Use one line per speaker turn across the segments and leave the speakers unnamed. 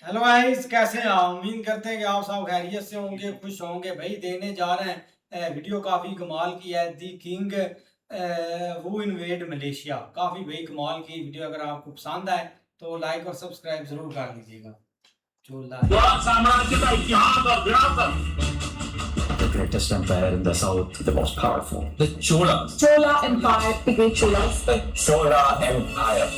Hello guys, कैसे हैं आप? उम्मीद करते हैं कि आप सब खैरियत से होंगे, खुश होंगे। भाई देने जा रहे हैं वीडियो काफ़ी कमाल की है। दी किंग हु इन्वेड मलेशिया। काफ़ी भाई कमाल की वीडियो। अगर आपको पसंद आए तो लाइक और सब्सक्राइब जरूर कर लीजिएगा।
चोला साम्राज्य का इतिहास और विरासत।
The greatest empire in the south, the most powerful.
The Cholas.
Chola Empire, the great Cholas.
The Chola Empire.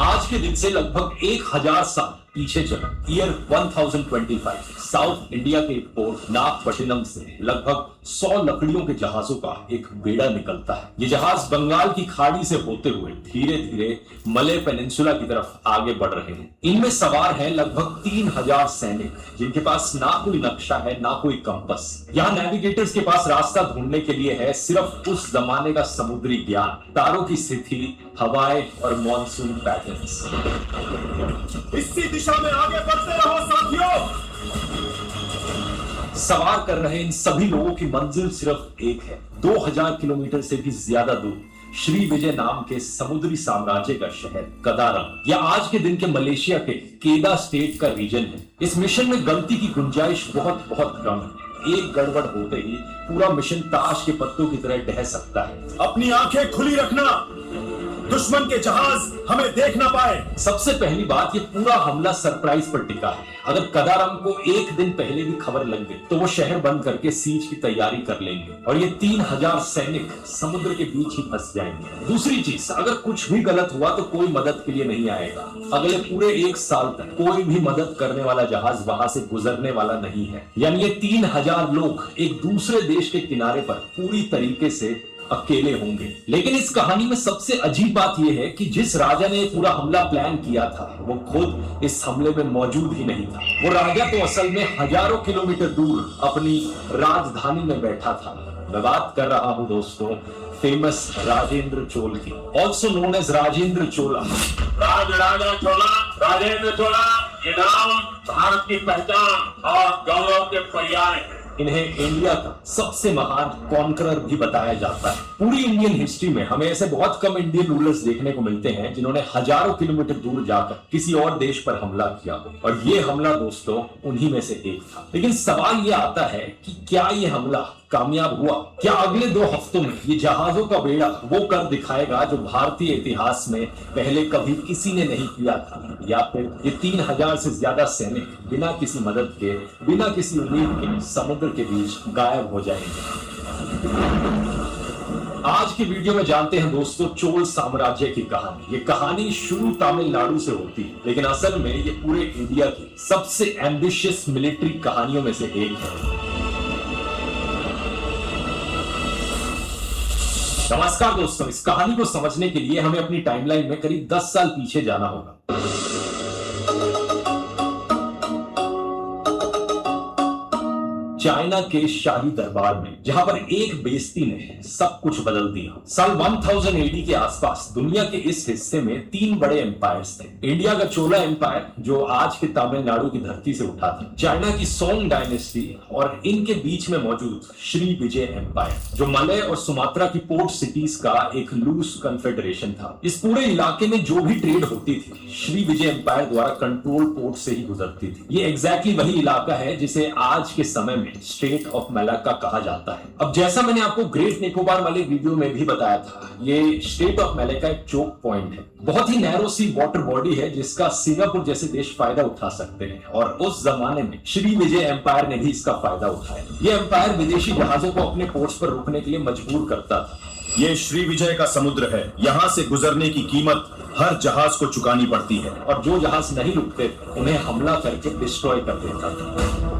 आज के दिन से लगभग 1000 साल पीछे चला। ईयर 1025 साउथ इंडिया के एक पोर्ट नागपट्टिनम से लगभग 100 लकड़ियों के जहाजों का एक बेड़ा निकलता है। ये जहाज बंगाल की खाड़ी से होते हुए धीरे धीरे मले पेनिनसुला की तरफ आगे बढ़ रहे हैं। इनमें सवार हैं लगभग 3000 सैनिक, जिनके पास ना कोई नक्शा है ना कोई कंपस। यहाँ नेविगेटर्स के पास रास्ता ढूंढने के लिए है सिर्फ उस जमाने का समुद्री ज्ञान, तारों की स्थिति, हवाएं और मॉनसून पैटर्न्स।
इसी दिशा में आगे बढ़ते रहो साथियों।
सवार कर रहे इन सभी लोगों की मंजिल सिर्फ एक है। 2000 किलोमीटर से भी ज्यादा दूर श्री विजय नाम के समुद्री साम्राज्य का शहर कदारम। यह आज के दिन के मलेशिया के केदा स्टेट का रीजन है। इस मिशन में गलती की गुंजाइश बहुत बहुत कम है। एक गड़बड़ होते ही पूरा मिशन ताश के पत्तों की तरह ढह सकता है।
अपनी आंखें खुली रखना, दुश्मन के जहाज हमें देख ना पाए।
सबसे पहली बात, ये पूरा हमला सरप्राइज पर टिका है। अगर कदारम को एक दिन पहले भी खबर लग गई तो वो शहर बंद करके सीज की तैयारी कर लेंगे और ये 3000 सैनिक समुद्र के बीच ही फंस जाएंगे। दूसरी चीज, अगर कुछ भी गलत हुआ तो कोई मदद के लिए नहीं आएगा। अगले पूरे 1 साल तक कोई भी मदद करने वाला जहाज वहां से गुजरने वाला नहीं है। यानी ये 3000 लोग एक दूसरे देश के किनारे पर पूरी तरीके से अकेले होंगे। लेकिन इस कहानी में सबसे अजीब बात यह है कि जिस राजा ने पूरा हमला प्लान किया था वो खुद इस हमले में मौजूद ही नहीं था। वो राजा तो असल में हजारों किलोमीटर दूर अपनी राजधानी में बैठा था। मैं बात कर रहा हूं दोस्तों फेमस राजेंद्र चोल की, ऑल्सो नोन एज राजेंद्र चोला।
राजा चोला, राजेंद्र चोला, ये नाम भारत की पहचान और गौरव के पर्याय है।
इन्हें इंडिया का सबसे महान कॉन्करर भी बताया जाता है। पूरी इंडियन हिस्ट्री में हमें ऐसे बहुत कम इंडियन रूलर्स देखने को मिलते हैं जिन्होंने हजारों किलोमीटर दूर जाकर किसी और देश पर हमला किया हो, और ये हमला दोस्तों उन्हीं में से एक था। लेकिन सवाल ये आता है कि क्या ये हमला कामयाब हुआ? क्या अगले 2 हफ्तों में ये जहाजों का बेड़ा वो कर दिखाएगा जो भारतीय इतिहास में पहले कभी किसी ने नहीं किया था, या फिर ये 3000 से ज्यादा सैनिक बिना किसी मदद के, बिना किसी उम्मीद के समुद्र के बीच गायब हो जाएंगे? आज की वीडियो में जानते हैं दोस्तों चोल साम्राज्य की कहानी। ये कहानी शुरू तमिलनाडु से होती है, लेकिन असल में ये पूरे इंडिया की सबसे एम्बिशियस मिलिट्री कहानियों में से एक है। नमस्कार दोस्तों, इस कहानी को समझने के लिए हमें अपनी टाइमलाइन में करीब 10 साल पीछे जाना होगा। चाइना के शाही दरबार में, जहां पर एक बेइज्जती ने सब कुछ बदल दिया। साल 1000 एडी के आसपास दुनिया के इस हिस्से में 3 बड़े एम्पायर्स थे। इंडिया का चोला एम्पायर जो आज के तमिलनाडु की धरती से उठा था, चाइना की सोंग डायनेस्टी, और इनके बीच में मौजूद श्री विजय एम्पायर जो मलय और सुमात्रा की पोर्ट सिटीज का एक लूज कन्फेडरेशन था। इस पूरे इलाके में जो भी ट्रेड होती थी श्री विजय एम्पायर द्वारा कंट्रोल पोर्ट से ही गुजरती थी। ये एग्जैक्टली वही इलाका है जिसे आज के समय में स्टेट ऑफ मलाक्का कहा जाता है। अब जैसा मैंने आपको ग्रेट निकोबार वाले वीडियो में भी बताया था, ये स्टेट ऑफ मलाक्का एक चोक पॉइंट है। बहुत ही नैरो सी वाटर बॉडी है जिसका सिंगापुर जैसे देश फायदा उठा सकते हैं, और उस जमाने में श्री विजय एम्पायर ने भी इसका फायदा उठाया। ये एम्पायर विदेशी जहाजों को अपने पोर्ट्स पर रुकने के लिए मजबूर करता था।
ये श्री विजय का समुद्र है, यहाँ से गुजरने की कीमत हर जहाज को चुकानी पड़ती है,
और जो जहाज नहीं रुकते उन्हें हमला करके डिस्ट्रॉय कर देता था।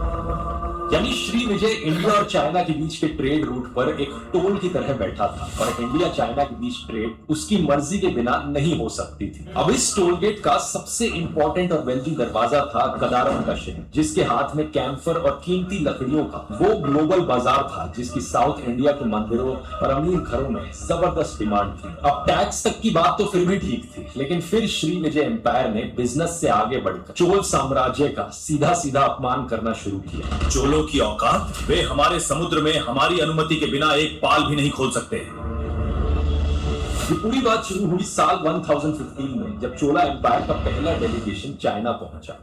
यानी श्री विजय इंडिया और चाइना के बीच के ट्रेड रूट पर एक टोल की तरह बैठा था, और इंडिया चाइना के बीच ट्रेड उसकी मर्जी के बिना नहीं हो सकती थी। अब इस टोल गेट का सबसे इंपॉर्टेंट और वेल्दी दरवाजा था कदारम का शहर, जिसके हाथ में कैम्फर और कीमती लकड़ियों का वो ग्लोबल बाजार था जिसकी साउथ इंडिया के मंदिरों और अमीर घरों में जबरदस्त डिमांड थी। अब टैक्स तक की बात तो फिर भी ठीक थी, लेकिन फिर श्री विजय एम्पायर ने बिजनेस से आगे बढ़कर चोल साम्राज्य का सीधा सीधा अपमान करना शुरू किया।
चोलों की औकात, वे हमारे समुद्र में हमारी अनुमति के बिना एक पाल भी नहीं खोल सकते।
ये पूरी बात शुरू हुई साल 1015 में, जब चोला एम्पायर का पहला डेलीगेशन चाइना पहुंचा।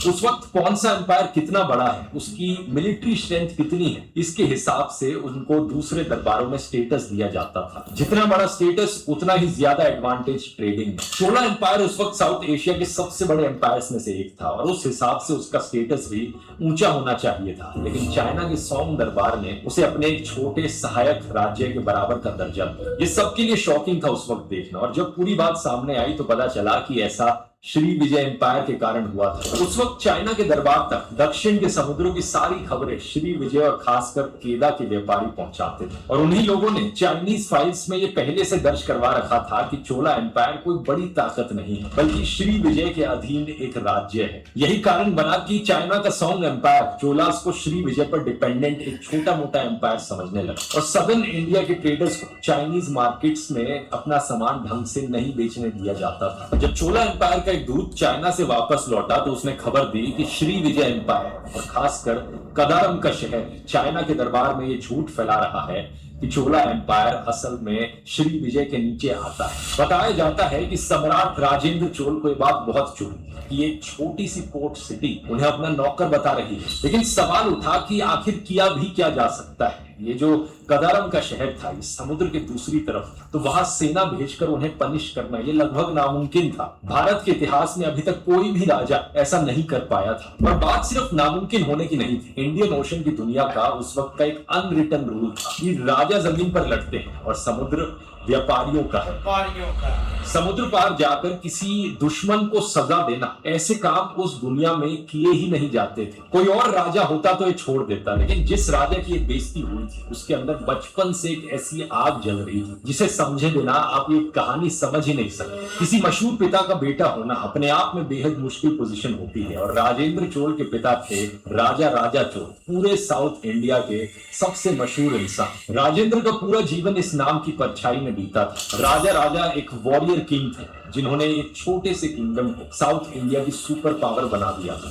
उस वक्त कौन सा एम्पायर कितना बड़ा है, उसकी मिलिट्री स्ट्रेंथ कितनी है, इसके हिसाब से उनको दूसरे दरबारों में स्टेटस दिया जाता था। जितना बड़ा स्टेटस उतना ही ज्यादा एडवांटेज ट्रेडिंग में। चोला एम्पायर उस वक्त साउथ एशिया के सबसे बड़े एम्पायर्स में से एक था और उस हिसाब से उसका स्टेटस भी ऊंचा होना चाहिए था। लेकिन चाइना के सोंग दरबार ने उसे अपने एक छोटे सहायक राज्य के बराबर का दर्जा दिया। ये सबके लिए शॉकिंग था उस वक्त देखना, और जब पूरी बात सामने आई तो पता चला कि ऐसा श्री विजय एम्पायर के कारण हुआ था। उस वक्त चाइना के दरबार तक दक्षिण के समुद्रों की सारी खबरें श्री विजय और खासकर केदा के व्यापारी पहुंचाते थे, और उन्हीं लोगों ने चाइनीज फाइल्स में ये पहले से दर्ज करवा रखा था कि चोला एम्पायर कोई बड़ी ताकत नहीं है, बल्कि श्री विजय के अधीन एक राज्य है। यही कारण बना कि चाइना का सोंग एम्पायर चोलास को श्री विजय पर डिपेंडेंट एक छोटा मोटा एम्पायर समझने लगा, और सदर्न इंडिया के ट्रेडर्स को चाइनीज मार्केट्स में अपना सामान ढंग से नहीं बेचने दिया जाता था। जब चोला एम्पायर का एक दूत चाइना से वापस लौटा तो उसने खबर दी कि श्री विजय एम्पायर और खासकर कदारम का शहर चाइना के दरबार में ये झूठ फैला रहा है कि चोला एम्पायर असल में श्री विजय के नीचे आता है। बताया जाता है कि सम्राट राजेंद्र चोल को ये बात बहुत चुभी कि एक छोटी सी पोर्ट सिटी उन्हें अपना नौकर बता रही है। लेकिन सवाल उठा कि आखिर किया भी क्या जा सकता है। ये जो कदारम का शहर था ये समुद्र के दूसरी तरफ था, तो वहां सेना भेजकर उन्हें पनिश करना ये लगभग नामुमकिन था। भारत के इतिहास में अभी तक कोई भी राजा ऐसा नहीं कर पाया था। और बात सिर्फ नामुमकिन होने की नहीं थी, इंडियन ओशन की दुनिया का उस वक्त का एक अनरिटन रूल था कि राजा जमीन पर लड़ते हैं और समुद्र व्यापारियों का है। समुद्र पार जाकर किसी दुश्मन को सजा देना, ऐसे काम उस दुनिया में किए ही नहीं जाते थे। कोई और राजा होता तो ये छोड़ देता, लेकिन जिस राजा की एक बेइज्जती हुई थी उसके अंदर बचपन से एक ऐसी आग जल रही थी जिसे समझे बिना आप ये कहानी समझ ही नहीं सकते। किसी मशहूर पिता का बेटा होना अपने आप में बेहद मुश्किल पोजीशन होती है, और राजेंद्र चोल के पिता थे राजा चोल, पूरे साउथ इंडिया के सबसे मशहूर इंसान। राजेंद्र का पूरा जीवन इस नाम की परछाई में बीता था। राजा एक वॉरियर किंग थे जिन्होंने एक छोटे से किंगडम को साउथ इंडिया की सुपर पावर बना दिया था,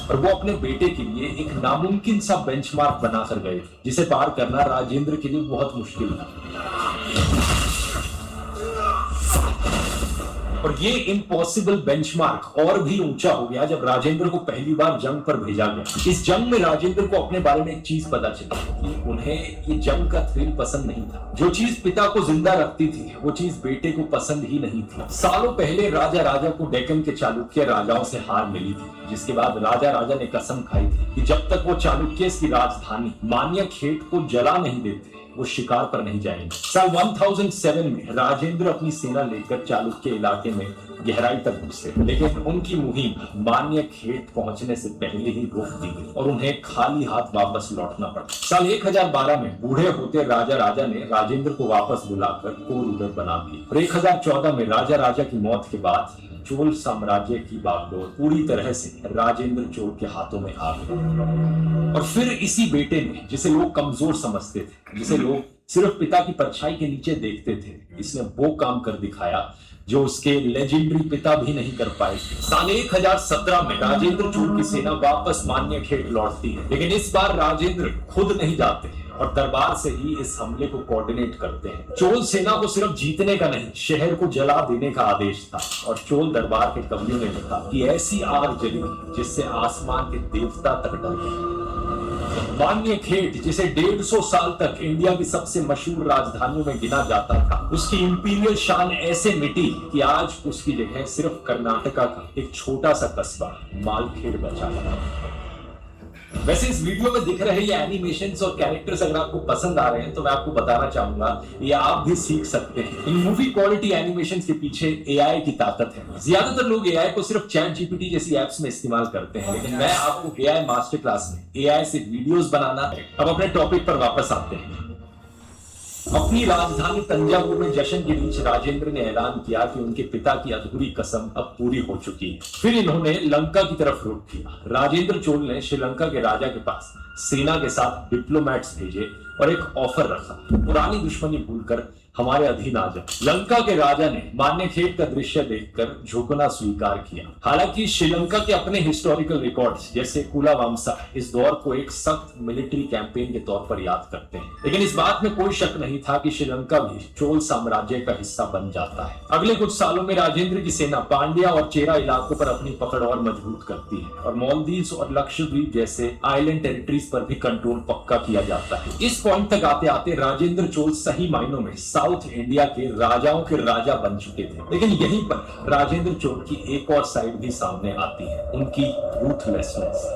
और वो अपने बेटे के लिए एक नामुमकिन सा बेंचमार्क बनाकर गए थे जिसे पार करना राजेंद्र के लिए बहुत मुश्किल था। और ये इम्पॉसिबल बेंचमार्क और भी ऊंचा हो गया जब राजेंद्र को पहली बार जंग पर भेजा गया। इस जंग में राजेंद्र को अपने बारे में एक चीज पता चली कि उन्हें ये जंग का थ्रिल पसंद नहीं था। जो चीज पिता को जिंदा रखती थी वो चीज बेटे को पसंद ही नहीं थी। सालों पहले राजा को डेक्कन के चालुक्य राजाओं से हार मिली थी, जिसके बाद राजा ने कसम खाई थी कि जब तक वो चालुक्य की राजधानी मान्यखेट को जला नहीं देते वो शिकार पर नहीं जाएंगे। साल 1007 में राजेंद्र अपनी सेना लेकर चालुक्य इलाके में गहराई तक घुसे, लेकिन उनकी मुहिम मान्यखेट पहुंचने से पहले ही रोक दी गई और उन्हें खाली हाथ वापस लौटना पड़ा। साल 1012 में बूढ़े होते राजा ने राजेंद्र को वापस बुलाकर को-रूलर बना दिया, और 1014 में राजा की मौत के बाद चोल साम्राज्य की बागडोर पूरी तरह से राजेंद्र चोल के हाथों में आ गई। और फिर इसी बेटे ने, जिसे लोग कमजोर समझते थे, जिसे लोग सिर्फ पिता की परछाई के नीचे देखते थे, इसने वो काम कर दिखाया जो उसके लेजेंडरी पिता भी नहीं कर पाए थे। साल 1017 में राजेंद्र चोल की सेना वापस मान्यखेट लौटती है, लेकिन इस बार राजेंद्र खुद नहीं जाते और दरबार से ही इस हमले को कोऑर्डिनेट करते हैं। चोल सेना को सिर्फ जीतने का नहीं, शहर को जला देने का आदेश था, और चोल दरबार के कवियों ने लिखा कि ऐसी आग जली जिससे आसमान के देवता तक डर गए। मान्यखेट, जिसे 150 साल तक इंडिया की सबसे मशहूर राजधानियों में गिना जाता था, उसकी इंपीरियल शान ऐसे मिटी कि आज उसकी जगह सिर्फ कर्नाटका का एक छोटा सा कस्बा मालखेड़ बचा है। वैसे इस वीडियो में दिख रहे ये एनिमेशंस और कैरेक्टर्स अगर आपको पसंद आ रहे हैं तो मैं आपको बताना चाहूंगा ये आप भी सीख सकते हैं। इन मूवी क्वालिटी एनिमेशंस के पीछे एआई की ताकत है। ज्यादातर लोग एआई को सिर्फ चैट जीपीटी जैसी एप्स में इस्तेमाल करते हैं, लेकिन मैं आपको एआई मास्टर क्लास में एआई से वीडियोस बनाना है। अब अपने टॉपिक पर वापस आते हैं। अपनी राजधानी तंजावुर में जश्न के बीच राजेंद्र ने ऐलान किया कि उनके पिता की अधूरी कसम अब पूरी हो चुकी है। फिर इन्होंने लंका की तरफ रुख किया। राजेंद्र चोल ने श्रीलंका के राजा के पास सेना के साथ डिप्लोमैट्स भेजे और एक ऑफर रखा। पुरानी दुश्मनी भूलकर हमारे अधीन आ जाओ। लंका के राजा ने मान्यखेट का दृश्य देखकर झुकना स्वीकार किया। हालांकि श्रीलंका के अपने हिस्टोरिकल रिकॉर्ड्स जैसे कुलावामसा इस दौर को एक सख्त मिलिट्री कैंपेन के तौर पर याद करते हैं, लेकिन इस बात में कोई शक नहीं था कि श्रीलंका भी चोल साम्राज्य का हिस्सा बन जाता है। अगले कुछ सालों में राजेंद्र की सेना पांड्या और चेरा इलाकों पर अपनी पकड़ और मजबूत करती है और मालदीव और लक्षद्वीप जैसे आइलैंड टेरिटरीज पर भी कंट्रोल पक्का किया जाता है। इस पॉइंट तक आते आते राजेंद्र चोल सही मायनों में साउथ इंडिया के राजाओं के राजा बन चुके थे। लेकिन यहीं पर राजेंद्र चोल की एक और साइड भी सामने आती है, उनकी रूथलेसनेस।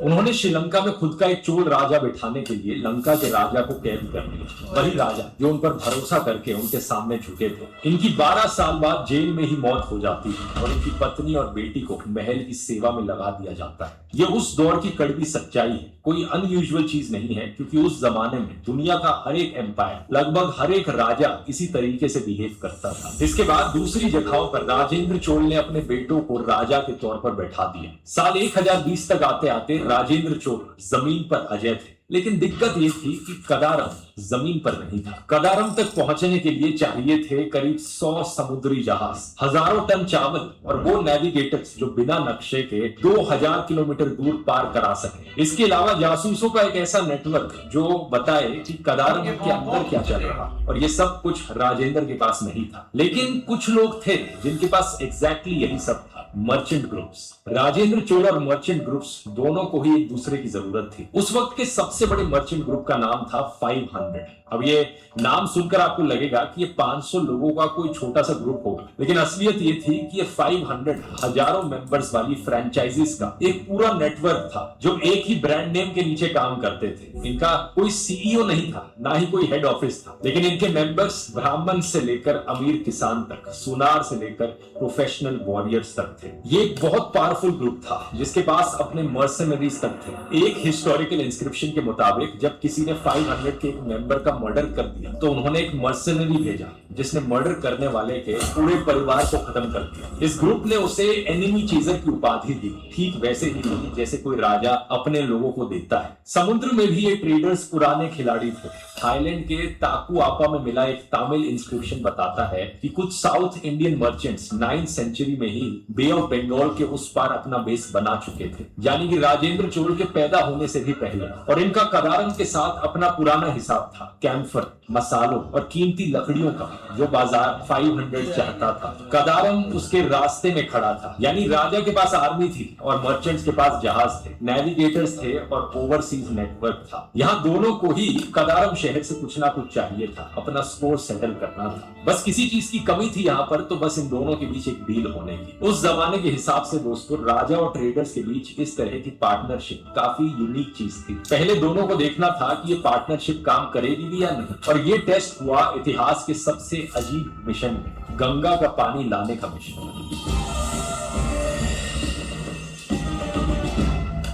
उन्होंने श्रीलंका में खुद का एक चोल राजा बिठाने के लिए लंका के राजा को कैद कर लिया। वही राजा जो उन पर भरोसा करके उनके सामने झुके थे। इनकी 12 साल बाद जेल में ही मौत हो जाती है और इनकी पत्नी और बेटी को महल की सेवा में लगा दिया जाता है। ये उस दौर की कड़वी सच्चाई है, कोई अनयूजुअल चीज नहीं है, क्योंकि उस जमाने में दुनिया का हर एक एम्पायर, लगभग हर एक राजा इसी तरीके से बिहेव करता था। इसके बाद दूसरी जगहों पर राजेंद्र चोल ने अपने बेटों को राजा के तौर पर बैठा दिया। साल 1020 तक आते आते राजेंद्र चोल जमीन पर अजय थे, लेकिन दिक्कत ये थी कि कदारम जमीन पर नहीं था। कदारम तक पहुंचने के लिए चाहिए थे करीब 100 समुद्री जहाज, हजारों टन चावल और वो नेविगेटर्स जो बिना नक्शे के 2000 किलोमीटर दूर पार करा सके। इसके अलावा जासूसों का एक ऐसा नेटवर्क जो बताए कि कदारम के अंदर क्या चल रहा, और ये सब कुछ राजेंद्र के पास नहीं था। लेकिन कुछ लोग थे जिनके पास एग्जैक्टली यही सब था, मर्चेंट ग्रुप्स। राजेंद्र चोल और मर्चेंट ग्रुप्स दोनों को ही एक दूसरे की जरूरत थी। उस वक्त के सबसे बड़े मर्चेंट ग्रुप का नाम था 500। अब ये नाम सुनकर आपको लगेगा कि ये 500 लोगों का कोई छोटा सा ग्रुप होगा, लेकिन असलियत ये थी कि ये 500 हजारों मेंबर्स वाली फ्रेंचाइजीज का एक पूरा नेटवर्क था जो एक ही ब्रांड नेम के नीचे काम करते थे। इनका कोई सीईओ नहीं था, ना ही कोई हेड ऑफिस था, लेकिन इनके मेंबर्स ब्राह्मण से लेकर अमीर किसान तक, सुनार से लेकर प्रोफेशनल वॉरियर्स तक थे। ये एक बहुत पावरफुल ग्रुप था जिसके पास अपने मर्सनरीज तक थे। एक हिस्टोरिकल इंस्क्रिप्शन के मुताबिक जब किसी ने 500 के एक मेंबर का मर्डर कर दिया तो उन्होंने एक मर्सनरी भेजा जिसने मर्डर करने वाले के पूरे परिवार को खत्म कर दिया। इस ग्रुप ने उसे एनिमी चेजर की उपाधि दी, ठीक वैसे ही दी जैसे कोई राजा अपने लोगों को देता है। समुद्र में भी ये ट्रेडर्स पुराने खिलाड़ी थे। थाईलैंड के ताकुआपा में मिला एक तमिल इंस्क्रिप्शन बताता है कि कुछ south Indian merchants 9th century में ही बे ऑफ बंगाल के उस पार अपना बेस बना चुके थे, यानी कि राजेंद्र चोल के पैदा होने से भी पहले। और इनका कदारम के साथ अपना पुराना हिसाब था, कैम्फर, मसालों और कीमती लकड़ियों का, जो बाजार 500 चाहता था। कदारम उसके रास्ते में खड़ा था, यानी राजा के पास आर्मी थी और मर्चेंट्स के पास जहाज थे, नेविगेटर्स थे और ओवरसीज नेटवर्क था। यहाँ दोनों को ही कदारम शहर से कुछ ना कुछ चाहिए था, अपना स्कोर सेटल करना था। बस किसी चीज की कमी थी यहाँ पर, तो बस इन दोनों के बीच एक डील होने की। उस जमाने के हिसाब से दोस्तों, राजा और ट्रेडर्स के बीच इस तरह की पार्टनरशिप काफी यूनिक चीज थी। पहले दोनों को देखना था कि ये पार्टनरशिप काम करेगी भी या नहीं, और ये टेस्ट हुआ इतिहास के सबसे अजीब मिशन में, गंगा का पानी लाने का मिशन।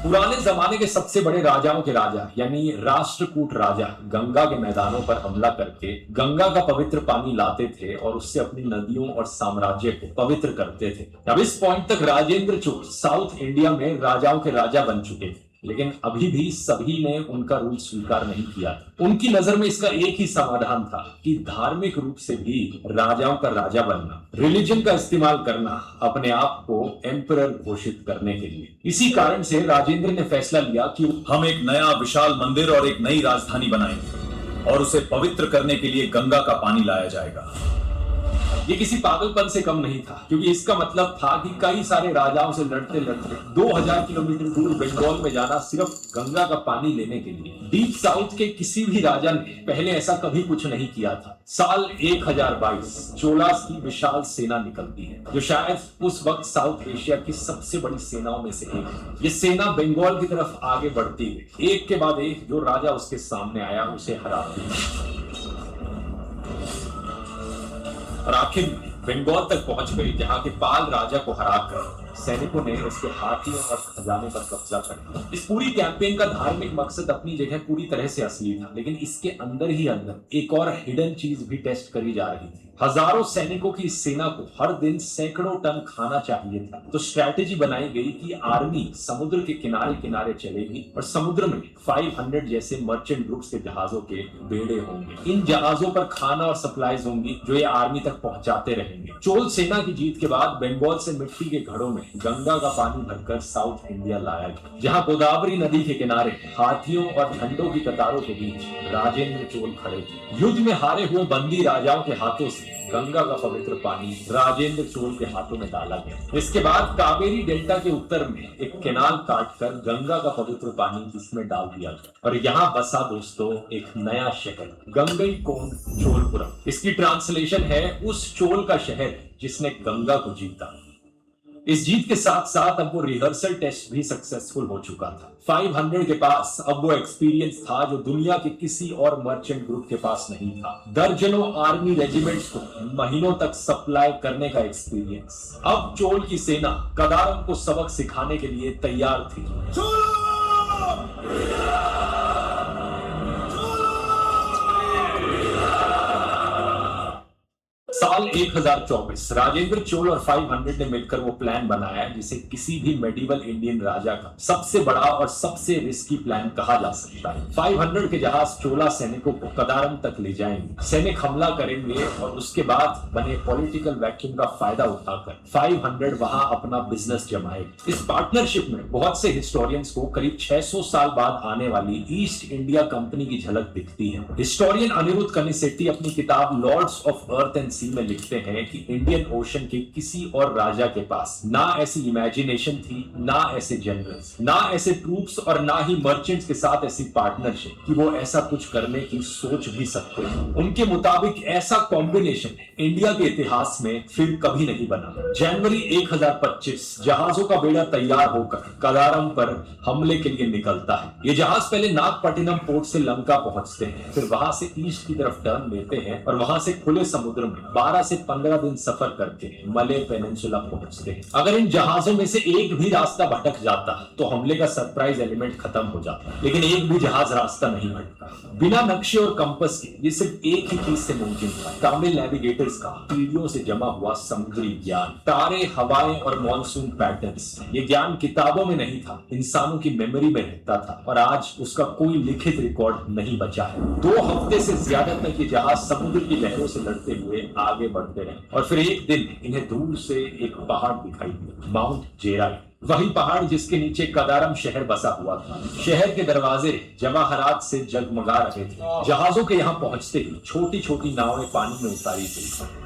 पुराने जमाने के सबसे बड़े राजाओं के राजा यानी राष्ट्रकूट राजा गंगा के मैदानों पर हमला करके गंगा का पवित्र पानी लाते थे और उससे अपनी नदियों और साम्राज्य को पवित्र करते थे। अब इस पॉइंट तक राजेंद्र चोल साउथ इंडिया में राजाओं के राजा बन चुके थे, लेकिन अभी भी सभी ने उनका रूल स्वीकार नहीं किया था। उनकी नजर में इसका एक ही समाधान था कि धार्मिक रूप से भी राजाओं का राजा बनना, रिलीजन का इस्तेमाल करना अपने आप को एम्परर घोषित करने के लिए। इसी कारण से राजेंद्र ने फैसला लिया कि
हम एक नया विशाल मंदिर और एक नई राजधानी बनाएंगे और उसे पवित्र करने के लिए गंगा का पानी लाया जाएगा।
ये किसी पागलपन से कम नहीं था, क्योंकि इसका मतलब था कि कई सारे राजाओं से लड़ते लड़ते 2000 किलोमीटर दूर बंगाल में जाना सिर्फ गंगा का पानी लेने के लिए। डीप साउथ के किसी भी राजा ने पहले ऐसा कभी कुछ नहीं किया था। साल 1022 चोलास की विशाल सेना निकलती है, जो शायद उस वक्त साउथ एशिया की सबसे बड़ी सेनाओं में से एक है। ये सेना बंगाल की तरफ आगे बढ़ती है, एक के बाद एक जो राजा उसके सामने आया उसे हराती है, और आखिर बंगाल तक पहुंच गई, जहां के पाल राजा को हराकर सैनिकों ने उसके हाथियों और खजाने पर कब्जा कर लिया। इस पूरी कैंपेन का धार्मिक मकसद अपनी जगह पूरी तरह से असली था, लेकिन इसके अंदर ही अंदर एक और हिडन चीज भी टेस्ट करी जा रही थी। हजारों सैनिकों की इस सेना को हर दिन सैकड़ों टन खाना चाहिए था, तो स्ट्रैटेजी बनाई गई कि आर्मी समुद्र के किनारे किनारे चलेगी और समुद्र में 500 जैसे मर्चेंट ग्रुप्स के जहाजों के बेड़े होंगे। इन जहाजों पर खाना और सप्लाईज होंगी जो ये आर्मी तक पहुंचाते रहेंगे। चोल सेना की जीत के बाद बंगाल से मिट्टी के घड़ों में गंगा का पानी भरकर साउथ इंडिया लाया गया, जहां गोदावरी नदी के किनारे हाथियों और झंडों की कतारों के बीच राजेंद्र चोल खड़े थे। युद्ध में हारे हुए बंदी राजाओं के हाथों से गंगा का पवित्र पानी राजेंद्र चोल के हाथों में डाला गया। इसके बाद कावेरी डेल्टा के उत्तर में एक केनाल काटकर गंगा का पवित्र पानी इसमें डाल दिया गया और यहाँ बसा दोस्तों एक नया शहर, गंगईकोंड चोलपुरम। इसकी ट्रांसलेशन है उस चोल का शहर जिसने गंगा को जीता। इस जीत के साथ साथ अब वो रिहर्सल टेस्ट भी सक्सेसफुल हो चुका था। 500 के पास अब वो एक्सपीरियंस था जो दुनिया के किसी और मर्चेंट ग्रुप के पास नहीं था। दर्जनों आर्मी रेजिमेंट्स को महीनों तक सप्लाई करने का एक्सपीरियंस। अब चोल की सेना कदारम को सबक सिखाने के लिए तैयार थी। साल 1024 राजेंद्र चोल और 500 ने मिलकर वो प्लान बनाया जिसे किसी भी मेडिवल इंडियन राजा का सबसे बड़ा और सबसे रिस्की प्लान कहा जा सकता है। 500 के जहाज चोला सैनिकों को कदारम तक ले जाएंगे, सैनिक हमला करेंगे और उसके बाद बने पॉलिटिकल वैक्यूम का फायदा उठाकर 500 वहां अपना बिजनेस जमाएंगे। इस पार्टनरशिप में बहुत से हिस्टोरियंस को करीब 600 साल बाद आने वाली ईस्ट इंडिया कंपनी की झलक दिखती है। हिस्टोरियन अनिरुद्ध कनिसेट्टी अपनी किताब लॉर्ड्स ऑफ अर्थ एंड सी में लिखते हैं कि इंडियन ओशन के किसी और राजा के पास ना ऐसी इमेजिनेशन थी, ना ऐसे जनरल्स, ना ऐसे ट्रूप्स और ना ही मर्चेंट्स के साथ ऐसी पार्टनरशिप कि वो ऐसा कुछ करने की सोच भी सकते हैं। उनके मुताबिक ऐसा कॉम्बिनेशन इंडिया के इतिहास में फिर कभी नहीं बना। जनवरी 1025 जहाजों का बेड़ा तैयार होकर कदारम पर हमले के लिए निकलता है। ये जहाज पहले नागपट्टिनम पोर्ट से लंका पहुंचते हैं, फिर वहां से ईस्ट की तरफ टर्न लेते हैं और वहां से खुले समुद्र में 12 से 15 दिन सफर करके मले पेनिनसुला पहुंचते हैं। अगर इन जहाजों में से एक भी रास्ता भटक जाता तो हमले का सरप्राइज एलिमेंट खत्म हो जाता, लेकिन एक भी जहाज रास्ता नहीं भटका। बिना नक्शे और कंपास के ये सिर्फ एक ही चीज से मुमकिन था, तमिल नेविगेटर्स का पीढ़ियों से जमा हुआ समुद्री ज्ञान, तारे, हवाएं और मॉनसून पैटर्न्स। ये ज्ञान किताबों में नहीं था, इंसानों की मेमोरी में रहता था और आज उसका कोई लिखित रिकॉर्ड नहीं बचा है। 2 हफ्ते से ज्यादा तक ये जहाज समुद्र की लहरों से लड़ते हुए आगे बढ़ते रहे और फिर एक दिन इन्हें दूर से एक पहाड़ दिखाई दिया, माउंट जेराई। वही पहाड़ जिसके नीचे कदारम शहर बसा हुआ था। शहर के दरवाजे जवाहरात से जगमगा रहे थे। जहाजों के यहाँ पहुंचते ही छोटी छोटी नावें पानी में उतारी गई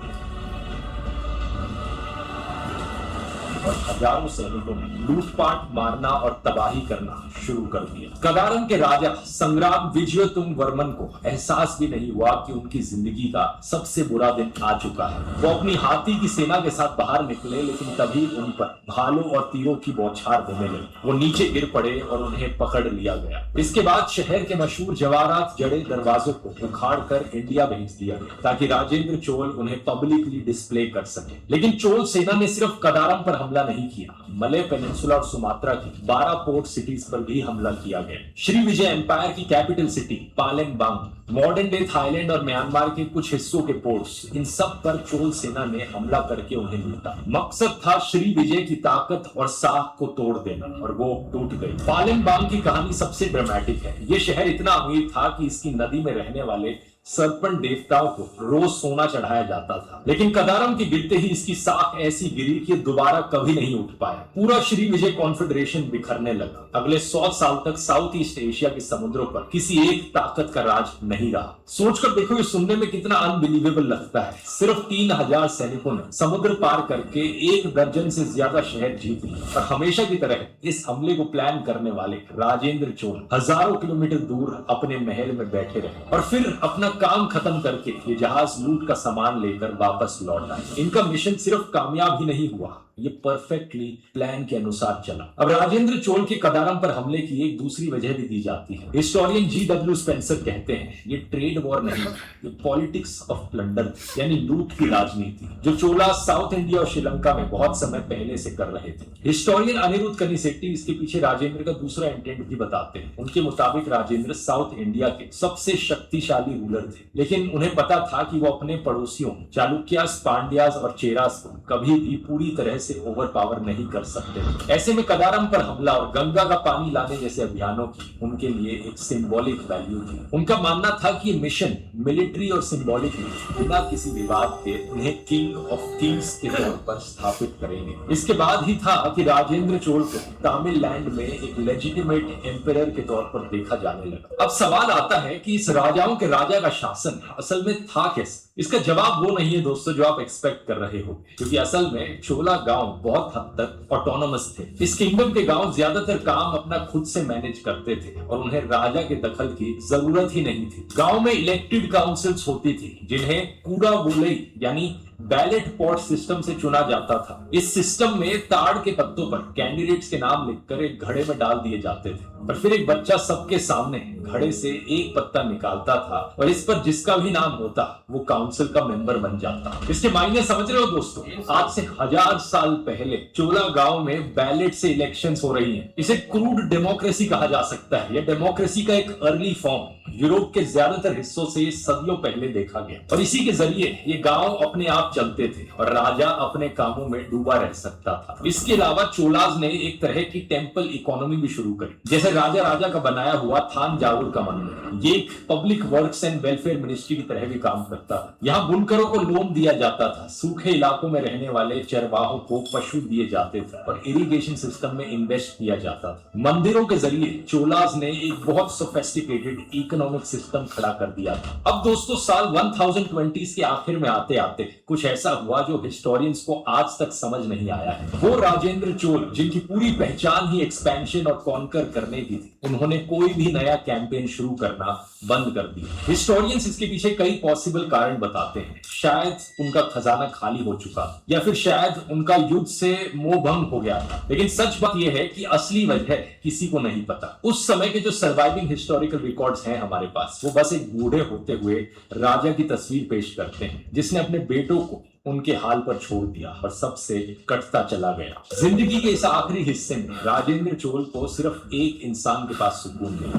और हजारों सैनिकों ने लूटपाट, मारना और तबाही करना शुरू कर दिया। कदारम के राजा संग्राम विजयतुंग वर्मन को एहसास भी नहीं हुआ कि उनकी जिंदगी का सबसे बुरा दिन आ चुका है। वो अपनी हाथी की सेना के साथ बाहर निकले, लेकिन तभी उन पर भालों और तीरों की बौछार होने लगी। वो नीचे गिर पड़े और उन्हें पकड़ लिया गया। इसके बाद शहर के मशहूर जवाहरात जड़े दरवाजों को उखाड़ कर इंडिया भेज दिया गया ताकि राजेंद्र चोल उन्हें पब्लिकली डिस्प्ले कर सके। लेकिन चोल सेना ने सिर्फ कदारम पर हमला नहीं किया, मले पेनिनसुला और सुमात्रा की 12 पोर्ट सिटीज पर भी हमला किया गया। श्री विजय एम्पायर की capital city Palembang, modern day Thailand और म्यांमार के कुछ हिस्सों के पोर्ट्स, इन सब पर चोल सेना ने हमला करके उन्हें लूटा। मकसद था श्री विजय की ताकत और साख को तोड़ देना और वो टूट गई। पालेमबांग की कहानी सबसे ड्रामेटिक है। ये शहर इतना अमीर था कि इसकी नदी में रहने वाले सरपंच देवताओं को रोज सोना चढ़ाया जाता था, लेकिन कदारम के गिरते ही इसकी साख ऐसी गिरी कि दोबारा कभी नहीं उठ पाया। पूरा श्री विजय कॉन्फेडरेशन बिखरने लगा। अगले 100 साल तक साउथ ईस्ट एशिया के समुद्रों पर किसी एक ताकत का राज नहीं रहा। सोचकर देखो, ये सुनने में कितना अनबिलीवेबल लगता है। सिर्फ 3000 सैनिकों ने समुद्र पार करके 1 दर्जन से ज्यादा शहर जीत लिए और हमेशा की तरह इस हमले को प्लान करने वाले राजेंद्र चोल हजारों किलोमीटर दूर अपने महल में बैठे रहे और फिर अपना काम खत्म करके ये जहाज लूट का सामान लेकर वापस लौट आए। इनका मिशन सिर्फ कामयाब ही नहीं हुआ, ये परफेक्टली प्लान के अनुसार चला। अब राजेंद्र चोल के कदारम पर हमले की एक दूसरी वजह भी दी जाती है। Historian G.W. स्पेंसर कहते हैं ये ट्रेड वॉर नहीं, ये पॉलिटिक्स ऑफ प्लंडर यानी लूट की राजनीति जो चोला साउथ इंडिया और श्रीलंका में बहुत समय पहले से कर रहे थे। हिस्टोरियन अनिरुद्ध कनिसेट्टी इसके पीछे राजेंद्र का दूसरा इंटेंट भी बताते हैं। उनके मुताबिक राजेंद्र साउथ इंडिया के सबसे शक्तिशाली रूलर थे, लेकिन उन्हें पता था कि वो अपने पड़ोसियों चालुक्यास, पांड्यास और चेरास को कभी भी पूरी तरह से ओवर पावर नहीं कर सकते। ऐसे में कदारम पर हमला और गंगा का पानी लाने जैसे अभियानों की उनके लिए एक सिंबॉलिक वैल्यू थी। उनका मानना था कि ये मिशन मिलिट्री और सिंबॉलिक बिना किसी विवाद के उन्हें किंग ऑफ किंग्स के तौर पर स्थापित करेंगे। इसके बाद ही था कि राजेंद्र चोल को तमिलनाडु में एक लेजिटिमेट एम्परर के तौर पर देखा जाने लगा। अब सवाल आता है कि इस राजाओं के राजा का शासन असल में था कैसे? इसका जवाब वो नहीं है दोस्तों जो आप एक्सपेक्ट कर रहे हो, क्योंकि असल में चोला गांव बहुत हद तक ऑटोनोमस थे। इस किंगडम के गांव ज्यादातर काम अपना खुद से मैनेज करते थे और उन्हें राजा के दखल की जरूरत ही नहीं थी। गांव में इलेक्टेड काउंसिल्स होती थी जिन्हें कूड़ा बोलई यानी बैलेट पॉट सिस्टम से चुना जाता था। इस सिस्टम में ताड़ के पत्तों पर कैंडिडेट्स के नाम लिखकर एक घड़े में डाल दिए जाते थे और फिर एक बच्चा सबके सामने घड़े से एक पत्ता निकालता था और इस पर जिसका भी नाम होता वो काउंसिल का मेंबर बन जाता। इसके मायने समझ रहे हो दोस्तों? आज से 1000 साल पहले चोला गांव में बैलेट से इलेक्शंस हो रही हैं। इसे क्रूड डेमोक्रेसी कहा जा सकता है। यह डेमोक्रेसी का एक अर्ली फॉर्म यूरोप के ज्यादातर हिस्सों से सदियों पहले देखा गया और इसी के जरिए ये गांव अपने आप चलते थे और राजा अपने कामों में डूबा रह सकता था। इसके अलावा चोलाज ने एक तरह की टेंपल इकोनॉमी भी शुरू करी, जैसे राजा का बनाया हुआ थांजावुर का मंदिर। ये एक public works and welfare ministry की तरह भी काम करता था। यहाँ बुनकरों को लोन दिया जाता था, सूखे इलाकों में रहने वाले चरवाहों को पशु दिए जाते थे और इरिगेशन सिस्टम में इन्वेस्ट किया जाता था। मंदिरों के जरिए चोलाज ने एक बहुत सोफिस्टिकेटेड इकोनॉमिक सिस्टम खड़ा कर दिया था। अब दोस्तों साल 1020 के आखिर में आते आते कुछ ऐसा हुआ जो हिस्टोरियंस को आज तक समझ नहीं आया है। वो राजेंद्र चोल जिनकी पूरी पहचान ही एक्सपेंशन और कॉन्कर करने की थी, उन्होंने कोई भी नया कैंपेन शुरू करना बंद कर दिया। हिस्टोरियंस इसके पीछे कई पॉसिबल कारण बताते हैं। शायद उनका खजाना खाली हो चुका या फिर शायद उनका युद्ध से मोह भंग हो गया था, लेकिन सच बात यह है कि असली वजह किसी को नहीं पता। उस समय के जो सर्वाइविंग हिस्टोरिकल रिकॉर्ड्स हैं हमारे पास, वो बस एक बूढ़े होते हुए राजा की तस्वीर पेश करते हैं जिसने अपने बेटों को उनके हाल पर छोड़ दिया और सबसे कटता चला गया। जिंदगी के इस आखिरी हिस्से में राजेंद्र चोल को सिर्फ एक इंसान के पास सुकून मिला,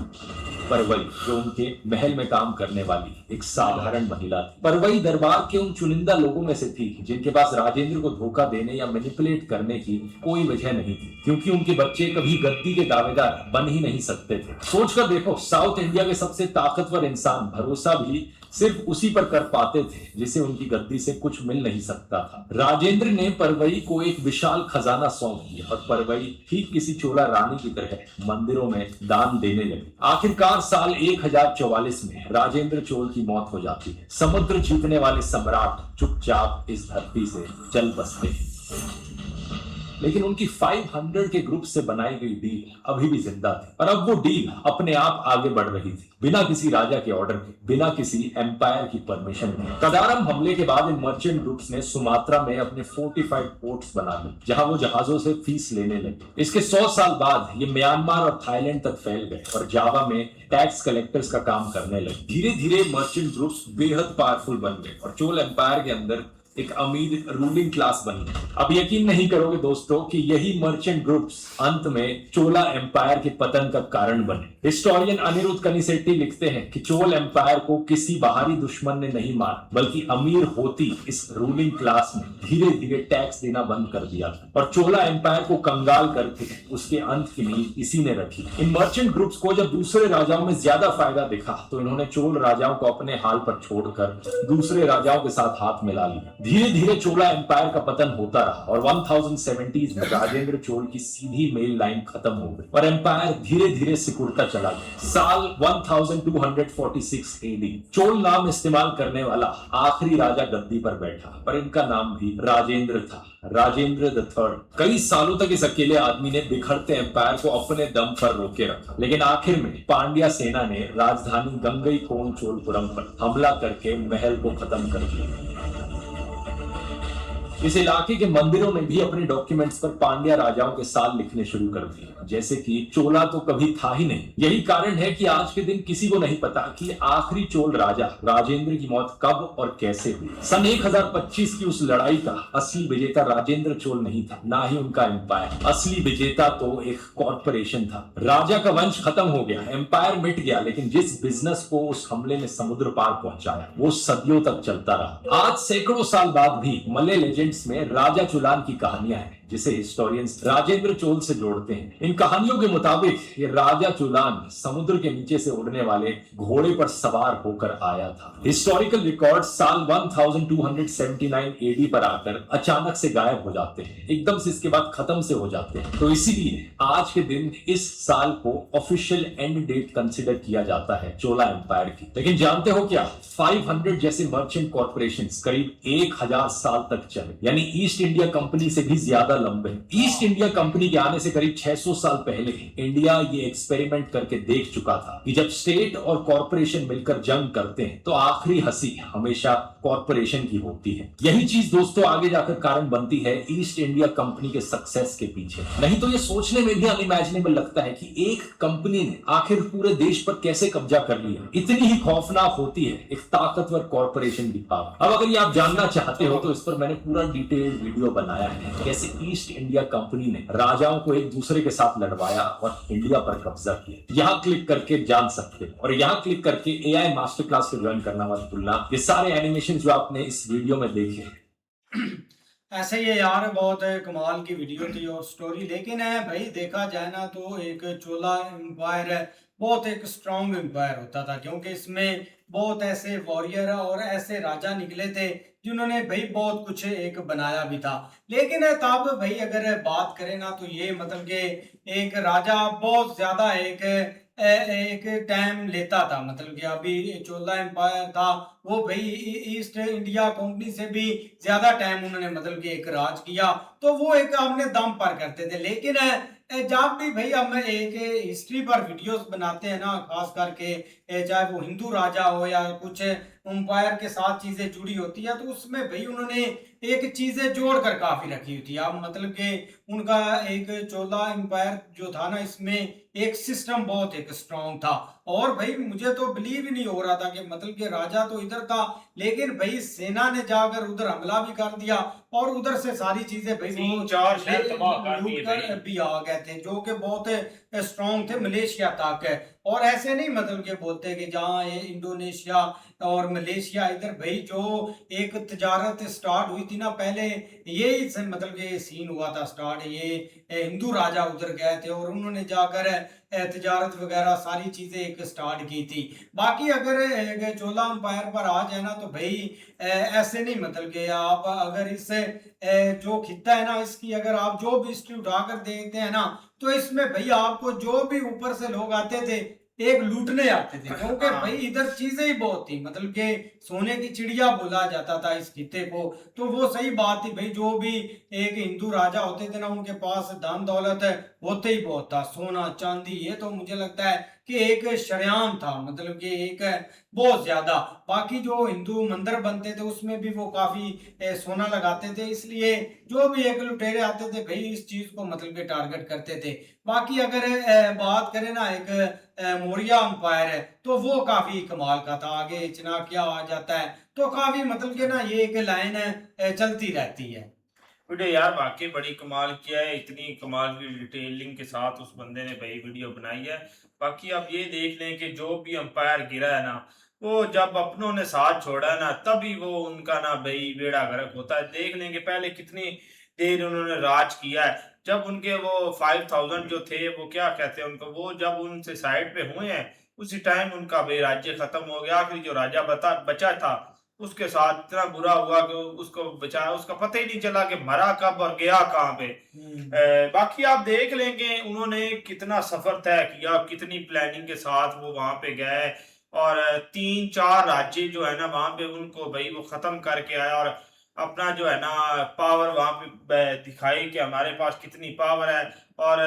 परवई, जो उनके महल में काम करने वाली एक साधारण महिला थी। परवई दरबार के उन चुनिंदा लोगों में से थी जिनके पास राजेंद्र को धोखा देने या मैनिपुलेट करने की कोई वजह नहीं थी, क्योंकि उनके बच्चे कभी गद्दी के दावेदार बन ही नहीं सकते थे। सोचकर देखो, साउथ इंडिया के सबसे ताकतवर इंसान भरोसा भी सिर्फ उसी पर कर पाते थे जिसे उनकी गद्दी से कुछ मिल नहीं सकता था। राजेंद्र ने परवई को एक विशाल खजाना सौंप दिया और परवई ठीक किसी चोला रानी की तरह मंदिरों में दान देने लगी। आखिरकार साल 1044 में राजेंद्र चोल की मौत हो जाती है। समुद्र जीतने वाले सम्राट चुपचाप इस धरती से चल बसते हैं, लेकिन उनकी 500 के ग्रुप से बनाई गई डील अभी भी जिंदा थी और अब वो डील अपने आप आगे बढ़ रही थी, बिना किसी राजा के ऑर्डर के, बिना किसी एम्पायर की परमिशन के। कदारम हमले के बाद इन मर्चेंट ग्रुप्स ने सुमात्रा में अपने फोर्टिफाइड पोर्ट्स बना ली, जहां वो जहाजों से फीस लेने लगे। इसके 100 साल बाद ये म्यांमार और थाईलैंड तक फैल गए और जावा में टैक्स कलेक्टर्स का काम करने लगे। धीरे धीरे मर्चेंट ग्रुप्स बेहद पावरफुल बन गए और चोल एम्पायर के अंदर एक अमीर रूलिंग क्लास बन गई। अब यकीन नहीं करोगे दोस्तों कि यही मर्चेंट ग्रुप्स अंत में चोला एम्पायर के पतन का कारण बने। हिस्टोरियन अनिरुद्ध कनिसेट्टी लिखते हैं कि चोल एम्पायर को किसी बाहरी दुश्मन ने नहीं मारा, बल्कि अमीर होती इस रूलिंग क्लास ने धीरे धीरे टैक्स देना बंद कर दिया और चोला एम्पायर को कंगाल करके उसके अंत की नींव इसी ने रखी। इन मर्चेंट ग्रुप्स को जब दूसरे राजाओं में ज्यादा फायदा दिखा तो इन्होंने चोल राजाओं को अपने हाल पर छोड़कर दूसरे राजाओं के साथ हाथ मिला लिया। धीरे धीरे चोला एम्पायर का पतन होता रहा और 1070s में राजेंद्र चोल की सीधी मेल लाइन खत्म हो गई और एम्पायर धीरे धीरे सिकुड़ता चला गया। साल 1246 AD चोल नाम इस्तेमाल करने वाला आखिरी राजा गद्दी पर बैठा, पर इनका नाम भी राजेंद्र था, राजेंद्र द थर्ड। कई सालों तक इस अकेले आदमी ने बिखरते एम्पायर को अपने दम पर रोके रखा, लेकिन आखिर में पांड्या सेना ने राजधानी गंगईकोंड चोलपुरम पर हमला करके महल को खत्म कर दिया। इस इलाके के मंदिरों ने भी अपने डॉक्यूमेंट्स पर पांड्या राजाओं के साल लिखने शुरू कर दिए, जैसे कि चोला तो कभी था ही नहीं। यही कारण है कि आज के दिन किसी को नहीं पता कि आखिरी चोल राजा राजेंद्र की मौत कब और कैसे हुई। सन 1025 की उस लड़ाई का असली विजेता राजेंद्र चोल नहीं था, ना ही उनका एम्पायर। असली विजेता तो एक कॉर्पोरेशन था। राजा का वंश खत्म हो गया, एम्पायर मिट गया, लेकिन जिस बिजनेस को उस हमले ने समुद्र पार पहुंचाया वो सदियों तक चलता रहा। आज सैकड़ों साल बाद भी मलय लेजेंड्स में राजा चुलान की कहानियां हैं, जिसे हिस्टोरियंस राजेंद्र चोल से जोड़ते हैं। इन कहानियों के मुताबिक ये राजा चुलान समुद्र के नीचे से उड़ने वाले घोड़े पर सवार होकर आया था। हिस्टोरिकल रिकॉर्ड साल 1279 एडी पर आकर अचानक से गायब हो जाते हैं, एकदम से इसके बाद खत्म से हो जाते हैं। तो इसीलिए आज के दिन इस साल को ऑफिशियल एंड डेट कंसिडर किया जाता है चोला एम्पायर की। लेकिन जानते हो क्या, 500 जैसे मर्चेंट कॉर्पोरेशंस करीब 1000 साल तक चले, यानी ईस्ट इंडिया कंपनी से भी ज्यादा लंबे। ईस्ट इंडिया कंपनी के आने से करीब 600 साल पहले इंडिया ये एक्सपेरिमेंट करके देख चुका था कि जब स्टेट और कॉर्पोरेशन मिलकर जंग करते हैं तो आखिरी हंसी हमेशा कॉर्पोरेशन की होती है। यही चीज दोस्तों आगे जाकर कारण बनती है ईस्ट इंडिया कंपनी के सक्सेस के पीछे। नहीं तो ये सोचने में भी अनइमेजिनेबल लगता है कि एक कंपनी ने आखिर पूरे देश पर कैसे कब्जा कर लिया। इतनी ही खौफनाक होती है एक ताकतवर कॉर्पोरेशन की पावर। अब अगर ये आप जानना चाहते हो तो इस पर मैंने पूरा डिटेल्ड वीडियो बनाया है, कैसे ईस्ट इंडिया कंपनी ने राजाओं को एक दूसरे के साथ लड़वाया और इंडिया पर कब्जा किया। यहाँ क्लिक करके जान सकते हो, और यहाँ क्लिक करके AI मास्टर क्लास को ज्वाइन करना मत भूलना। ये सारे एनिमेशन जो आपने इस वीडियो में देखे
ऐसे ये यार बहुत कमाल की वीडियो थी और स्टोरी, लेकिन है भाई देखा जाए ना तो एक चोला एम्पायर है बहुत एक स्ट्रॉन्ग एम्पायर होता था, क्योंकि इसमें बहुत ऐसे वॉरियर और ऐसे राजा निकले थे जिन्होंने भाई बहुत कुछ एक बनाया भी था। लेकिन तब भाई अगर बात करें ना तो ये मतलब कि एक राजा बहुत ज्यादा एक टाइम लेता था, मतलब कि अभी चोला एम्पायर था वो भाई ईस्ट इंडिया कंपनी से भी ज्यादा टाइम उन्होंने मतलब कि एक राज किया, तो वो एक अपने दम पर करते थे। लेकिन जब भी भाई हम एक हिस्ट्री पर वीडियोस बनाते हैं ना, खास करके चाहे वो हिंदू राजा हो या कुछ एम्पायर के साथ चीजें जुड़ी होती है, तो उसमें भाई उन्होंने एक चीजें जोड़कर काफी रखी हुई थी। अब मतलब कि उनका एक चोला एम्पायर जो था ना, इसमें एक सिस्टम बहुत एक स्ट्रॉन्ग था। और भाई मुझे तो बिलीव ही नहीं हो रहा था कि मतलब कि राजा तो इधर था, लेकिन भाई सेना ने जाकर उधर हमला भी कर दिया और उधर से सारी चीजें भाई
3-4 शहर तबाह कर दिए
भी आ गए थे, जो कि बहुत स्ट्रॉन्ग थे मलेशिया तक। और ऐसे नहीं मतलब कि बोलते कि जहाँ ये इंडोनेशिया और मलेशिया इधर भाई जो एक तजारत स्टार्ट हुई थी ना, पहले यही मतलब कि सीन हुआ था स्टार्ट। ये हिंदू राजा उधर गए थे और उन्होंने जाकर तजारत वगैरह सारी चीजें एक स्टार्ट की थी। बाकी अगर चोला एम्पायर पर आ जाए ना तो भाई ऐसे नहीं मतलब कि आप अगर इस जो खिता है ना इसकी अगर आप जो भी हिस्ट्री उठाकर देखते हैं ना, तो इसमें भाई आपको जो भी ऊपर से लोग आते थे एक लूटने आते थे, क्योंकि भाई इधर चीजें ही बहुत थी, मतलब कि सोने की चिड़िया बोला जाता था इस खिते को। तो वो सही बात थी भाई, जो भी एक हिंदू राजा होते थे ना उनके पास धन दौलत होते ही बहुत था, सोना चांदी। ये तो मुझे लगता है कि एक शरेआम था, मतलब कि एक बहुत ज्यादा। बाकी जो हिंदू मंदिर बनते थे उसमें भी वो काफी सोना लगाते थे, इसलिए जो भी एक लुटेरे आते थे भाई इस चीज को मतलब कि टारगेट करते थे। बाकी अगर बात करें ना एक मौर्य एम्पायर है तो वो काफी कमाल का था। आगे चाणक्य आ जाता है तो काफी मतलब कि ना ये एक लाइन चलती रहती है।
वीडियो यार वाकई बड़ी कमाल किया है, इतनी कमाल की डिटेलिंग के साथ उस बंदे ने भाई वीडियो बनाई है। बाकी आप ये देख लें कि जो भी अंपायर गिरा है ना, वो जब अपनों ने साथ छोड़ा है ना, तभी वो उनका ना भाई बेड़ा गर्क होता है। देख लें कि पहले कितनी देर उन्होंने राज किया है। जब उनके वो 5000 जो थे वो क्या कहते हैं उनको, वो जब उनसे साइड पे हुए हैं उसी टाइम उनका भाई राज्य खत्म हो गया। आखिरी जो राजा बचा था उसके साथ इतना बुरा हुआ कि उसको बचाया, उसका पता ही नहीं चला कि मरा कब और गया कहाँ पे। बाकी आप देख लेंगे उन्होंने कितना सफर तय किया, कितनी प्लानिंग के साथ वो वहां पे गए और 3-4 राज्य जो है ना वहां पे उनको भाई वो खत्म करके आया और अपना जो है ना पावर वहां पे दिखाई कि हमारे पास कितनी पावर है। और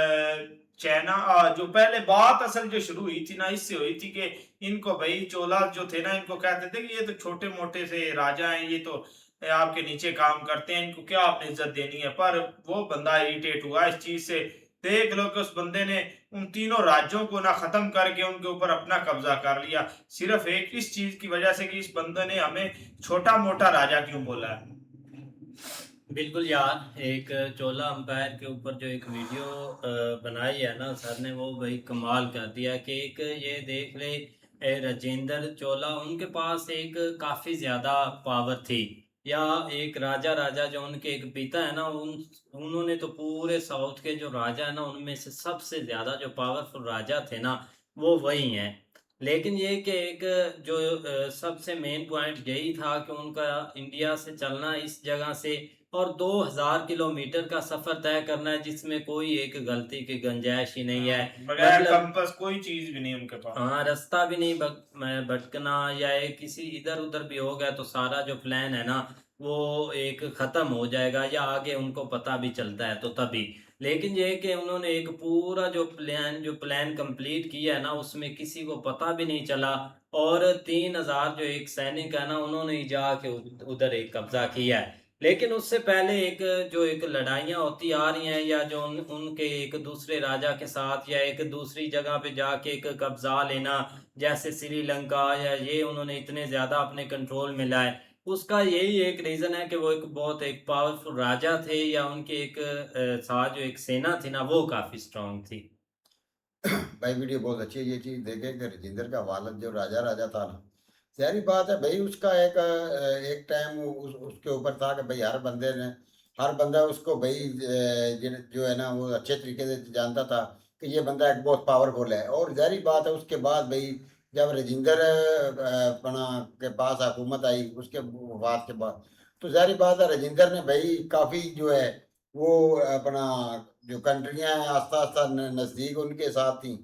चाइना जो पहले बात असल जो शुरू हुई थी ना इससे हुई थी कि इनको भाई चोला जो थे ना इनको कहते थे कि ये तो छोटे मोटे से राजा हैं, ये तो आपके नीचे काम करते हैं, इनको क्या आपने इज्जत देनी है। पर वो बंदा इरिटेट हुआ इस चीज से। देख लो कि उस बंदे ने उन तीनों राज्यों को ना खत्म करके उनके ऊपर अपना कब्जा कर लिया, सिर्फ एक इस चीज की वजह से कि इस बंदे ने हमें छोटा मोटा राजा क्यों बोला है।
बिल्कुल यार, एक चोला अंपायर के ऊपर जो एक वीडियो बनाई है ना सर ने, वो भाई कमाल कर दिया कि एक ये देख ले राजेंद्र चोला, उनके पास एक काफ़ी ज़्यादा पावर थी, या एक राजा जो उनके एक पिता है ना, उन्होंने तो पूरे साउथ के जो राजा है ना उनमें से सबसे ज़्यादा जो पावरफुल राजा थे ना वो वही हैं। लेकिन ये कि एक जो सबसे मेन पॉइंट यही था कि उनका इंडिया से चलना इस जगह से और 2000 किलोमीटर का सफर तय करना है, जिसमें कोई एक गलती की गुंजाइश ही नहीं है।
बगैर
मतलब
कंपास कोई चीज भी नहीं उनके पास।
हाँ, रास्ता भी नहीं भटकना, या एक किसी इधर उधर भी हो गया तो सारा जो प्लान है ना वो एक खत्म हो जाएगा, या आगे उनको पता भी चलता है तो तभी। लेकिन ये कि उन्होंने एक पूरा जो प्लान कंप्लीट किया है ना उसमें किसी को पता भी नहीं चला, और 3000 जो एक सैनिक है ना उन्होंने ही जाके उधर एक कब्जा किया है। लेकिन उससे पहले एक लड़ाइयाँ होती आ रही हैं, या जो उनके एक दूसरे राजा के साथ या एक दूसरी जगह पे जाके एक कब्जा लेना, जैसे श्रीलंका, या ये उन्होंने इतने ज़्यादा अपने कंट्रोल में लाए, उसका यही एक रीज़न है कि वो एक बहुत एक पावरफुल राजा थे, या उनके एक साथ जो एक सेना थी ना वो काफ़ी स्ट्रांग थी।
भाई वीडियो बहुत अच्छी है। ये चीज़ देखें कि राजेंद्र का वालिद जो राजा था ना, ज़ाहिर बात है भाई उसका एक टाइम उसके ऊपर था कि भाई हर बंदा उसको भाई जो है ना वो अच्छे तरीके से जानता था कि ये बंदा एक बहुत पावरफुल है। और ज़ाहिर बात है उसके बाद भाई जब राजेंद्र अपना के पास हुकूमत आई उसके वफात के बाद, तो ज़ाहिर बात है राजेंद्र ने भाई काफ़ी जो है वो अपना जो कंट्रियाँ हैं आस्ता आस्ता नज़दीक उनके साथ थी,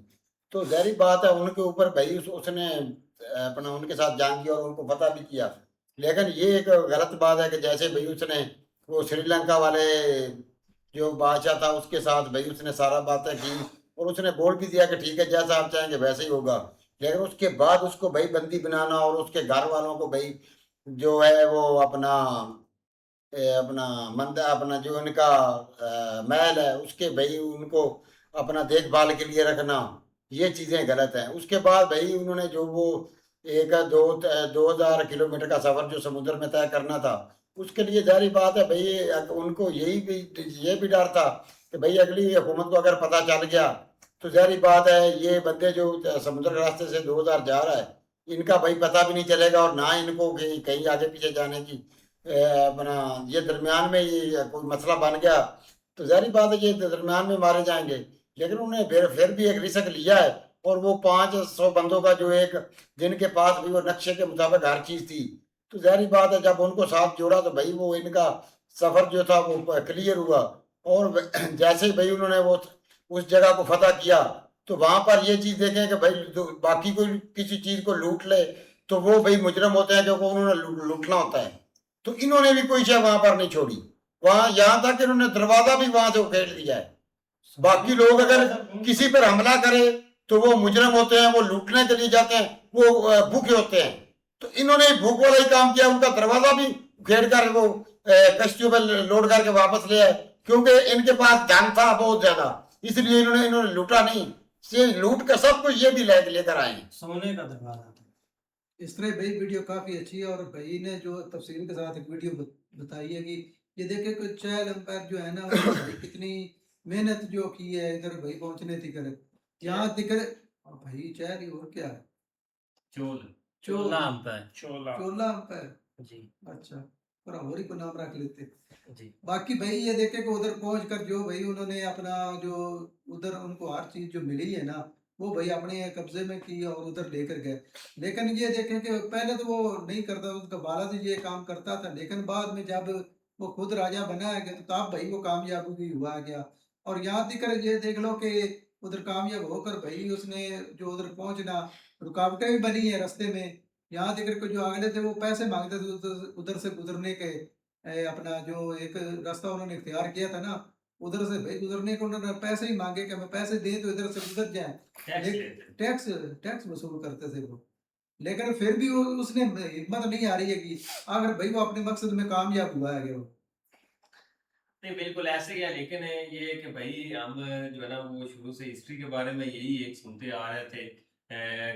तो ज़ाहिर बात है उनके ऊपर भाई उसने अपना उनके साथ जंग किया और उनको पता भी किया। लेकिन ये एक गलत बात है कि जैसे भाई उसने वो श्रीलंका वाले जो बादशाह था उसके साथ भाई उसने सारा बातें की और उसने बोल भी दिया कि ठीक है जैसा आप चाहेंगे वैसे ही होगा। लेकिन उसके बाद उसको भाई बंदी बनाना और उसके घर वालों को भाई जो है वो अपना अपना मंदा अपना जो उनका महल है उसके भाई उनको अपना देखभाल के लिए रखना, ये चीज़ें गलत हैं। उसके बाद भाई उन्होंने जो वो 2000 किलोमीटर का सफ़र जो समुद्र में तय करना था, उसके लिए ज़ाहिर बात है भाई उनको ये भी डर था कि भाई अगली हुकूमत को अगर पता चल गया तो ज़ाहिर बात है ये बंदे जो समुद्र के रास्ते से 2000 जा रहा है इनका भाई पता भी नहीं चलेगा और ना इनको कहीं आगे पीछे जाने की अपना ये दरमियान में ये कोई मसला बन गया तो ज़ाहिर बात है ये दरमियान में मारे जाएंगे। लेकिन उन्होंने फिर भी एक रिस्क लिया है और वो 500 बंदों का जो एक जिनके पास भी वो नक्शे के मुताबिक हर चीज़ थी, तो ज़ाहिर बात है जब उनको साथ जोड़ा तो भाई वो इनका सफ़र जो था वो क्लियर हुआ। और जैसे ही भाई उन्होंने वो उस जगह को फतह किया तो वहाँ पर ये चीज़ देखें कि भाई बाकी कोई किसी चीज़ को लूट ले तो वो भाई मुजरम होते हैं क्योंकि उन्होंने लूटना होता है। तो इन्होंने भी कोई शय वहां पर नहीं छोड़ी, वहां यहां तक इन्होंने दरवाजा भी वहां से उखेड़ लिया है। बाकी लोग अगर किसी पर हमला करे तो वो मुजरम होते हैं, वो लूटने के लिए जाते हैं, वो भूखे होते हैं। तो इन्होंने भूख वाला ही काम किया, उनका दरवाजा भी उखेड़ कर वो कश्तियों पर लोड करके वापस ले आए क्योंकि इनके पास धन था बहुत ज्यादा, इसलिए इन्होंने लूटा नहीं, से लूट कर सब कुछ ये भी लेकर आए।
सोने का दरवाजा था।
इस तरह भाई वीडियो काफ़ी अच्छी है और भाई ने जो तफसील के साथ एक वीडियो बताई है कि ये देखे कि चहल अंपायर जो है ना भाई कितनी मेहनत जो की है इधर भाई पहुंचने थी करे यहाँ दिख भाई चहल ही और क्या है
चोला अंपायर।
चोला अंपायर
जी
अच्छा, पर और ही को नाम रख लेते।
जी।
बाकी भाई ये देखे कि उधर पहुंच कर जो भाई उन्होंने अपना जो उधर उनको हर चीज जो मिली है ना वो भाई अपने कब्जे में की और उधर लेकर गए। लेकिन ये देखें कि पहले तो वो नहीं करता, उसका बाला ये काम करता था, लेकिन बाद में जब वो खुद राजा बनाया गया तो तब भाई वो कामयाब भी हुआ गया। और यहाँ दिक्कत ये देख लो कि उधर कामयाब होकर भाई उसने जो उधर पहुंचना रुकावटें भी बनी है रास्ते में। यहाँ दिक्कत को जो अगले थे वो पैसे मांगते थे उधर से गुजरने के, अपना जो एक रास्ता उन्होंने इख्तियार किया था ना उधर से भाई गुजरने को उन्होंने पैसे ही मांगे कि हमें पैसे दें तो इधर से गुजर जाए। टैक्स टैक्स वसूल करते थे वो। लेकिन फिर भी वो उसने हिम्मत नहीं आ रही है कि अगर भाई वो अपने मकसद में कामयाब हुआ है वो।
नहीं बिल्कुल ऐसे ही है, लेकिन ये है कि भाई हम जो है ना वो शुरू से हिस्ट्री के बारे में यही एक सुनते आ रहे थे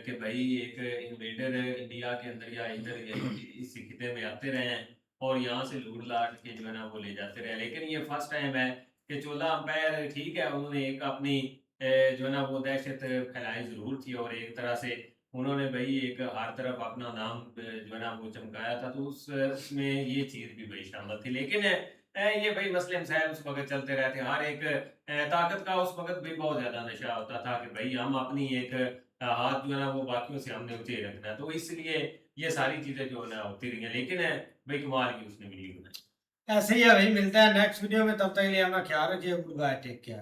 कि भाई एक इन्वेडर इंडिया के अंदर या इधर इस खिते में आते रहे हैं और यहाँ से लूट लाट के जो है ना वो ले जाते रहे। लेकिन ये फर्स्ट टाइम है कि चोला अंपायर ठीक है, उन्होंने एक अपनी जो है ना वो दहशत फैलाई जरूर थी और एक तरह से उन्होंने भाई एक हर तरफ अपना नाम जो है ना वो चमकाया था, तो उसमें ये चीज़ भी भाई शामिल थी। लेकिन ये भाई मसले मसाइल उस वक्त चलते रहते, हर एक ताकत का उस वक्त भी बहुत ज्यादा नशा होता था कि भाई हम अपनी एक हाथ जो है ना वो बाकियों से हमने ऊंचे रखना है, तो इसलिए ये सारी चीजें जो है ना होती रही हैं। लेकिन भाई कमाल की उसने वीडियो बनाई।
ऐसे ही है भाई, मिलता है नेक्स्ट वीडियो में, तब तक के लिए अपना ख्याल रखिए। Goodbye, take care.